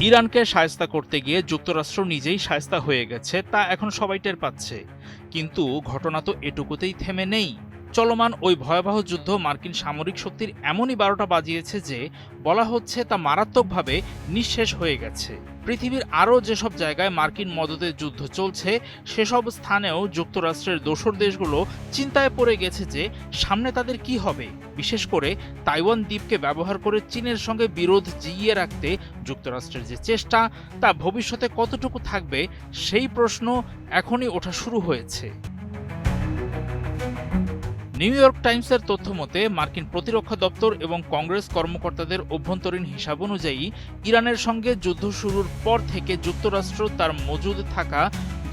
ইরানকে শায়েস্তা করতে গিয়ে যুক্তরাষ্ট্র নিজেই শায়েস্তা হয়ে গেছে, তা এখন সবাই টের পাচ্ছে। কিন্তু ঘটনা তো এটুকুতেই থেমে নেই। চলমান ওই ভয়াবহ যুদ্ধ মার্কিন সামরিক শক্তির এমনই ১২টা বাজিয়েছে যে বলা হচ্ছে তা মারাত্মকভাবে নিঃশেষ হয়ে গেছে। পৃথিবীর আরও যেসব জায়গায় মার্কিন মদদে যুদ্ধ চলছে সেসব স্থানেও যুক্তরাষ্ট্রের দোসর দেশগুলো চিন্তায় পড়ে গেছে যে সামনে তাদের কি হবে। বিশেষ করে তাইওয়ান দ্বীপকে ব্যবহার করে চীনের সঙ্গে বিরোধ জিইয়ে রাখতে যুক্তরাষ্ট্রের যে চেষ্টা তা ভবিষ্যতে কতটুকু থাকবে সেই প্রশ্ন এখনই ওঠা শুরু হয়েছে। নিউ ইয়র্ক টাইমসের তথ্য মতে মার্কিন প্রতিরক্ষা দপ্তর এবং কংগ্রেস কর্মকর্তাদের অভ্যন্তরীণ হিসাব অনুযায়ী ইরানের সঙ্গে যুদ্ধ শুরুর পর থেকে যুক্তরাষ্ট্র তার মজুদ থাকা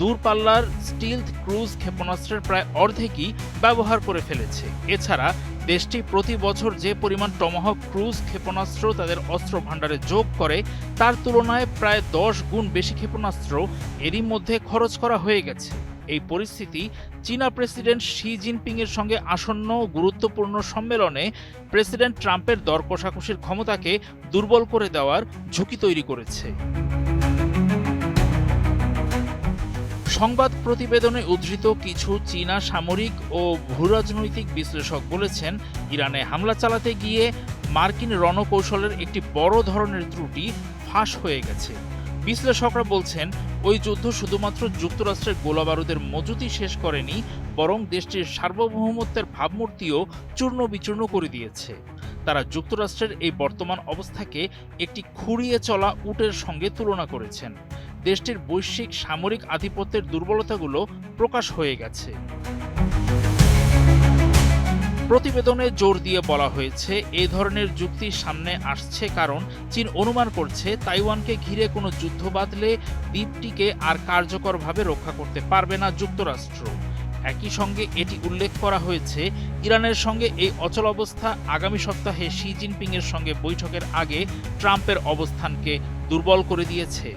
দূরপাল্লার স্টিলথ ক্রুজ ক্ষেপণাস্ত্রের প্রায় অর্ধেকই ব্যবহার করে ফেলেছে। এছাড়া দেশটি প্রতি বছর যে পরিমাণ টমাহক ক্রুজ ক্ষেপণাস্ত্র তাদের অস্ত্র ভাণ্ডারে যোগ করে তার তুলনায় প্রায় 10 গুণ বেশি ক্ষেপণাস্ত্র এরই মধ্যে খরচ করা হয়ে গেছে। এই পরিস্থিতি চীনা প্রেসিডেন্ট শি জিনপিং এর সঙ্গে আসন্ন গুরুত্বপূর্ণ সম্মেলনে প্রেসিডেন্ট ট্রাম্পের দর কষাকষির ক্ষমতাকে দুর্বল করে দেওয়ার ঝুঁকি তৈরি করেছে। সংবাদ প্রতিবেদনে উদ্ধৃত কিছু চীনা সামরিক ও ভূরাজনৈতিক বিশ্লেষক বলেছেন, ইরানে হামলা চালাতে গিয়ে মার্কিন রণকৌশলের একটি বড় ধরনের ত্রুটি ফাঁস হয়ে গেছে। বিশ্লেষকরা বলছেন, ওই যুদ্ধ শুধুমাত্র যুক্তরাষ্ট্রের গোলাবারুদের মজুতি শেষ করেনি, বরং দেশটির সার্বভৌমত্বের ভাবমূর্তিও চূর্ণ বিচূর্ণ করে দিয়েছে। তারা যুক্তরাষ্ট্রের এই বর্তমান অবস্থাকে একটি খুঁড়িয়ে চলা উটের সঙ্গে তুলনা করেছেন। দেশটির বৈশ্বিক সামরিক আধিপত্যের দুর্বলতাগুলো প্রকাশ হয়ে গেছে। প্রতিবেদনে জোর দিয়ে বলা হয়েছে, এই ধরনের যুক্তি সামনে আসছে কারণ চীন অনুমান করছে তাইওয়ানকে ঘিরে কোনো যুদ্ধ বাঁধলে দ্বীপটিকে আর কার্যকরভাবে রক্ষা করতে পারবে না যুক্তরাষ্ট্র। একই সঙ্গে এটি উল্লেখ করা হয়েছে, ইরানের সঙ্গে এই অচলাবস্থা আগামী সপ্তাহে শি জিনপিং এর সঙ্গে বৈঠকের আগে ট্রাম্পের অবস্থানকে দুর্বল করে দিয়েছে।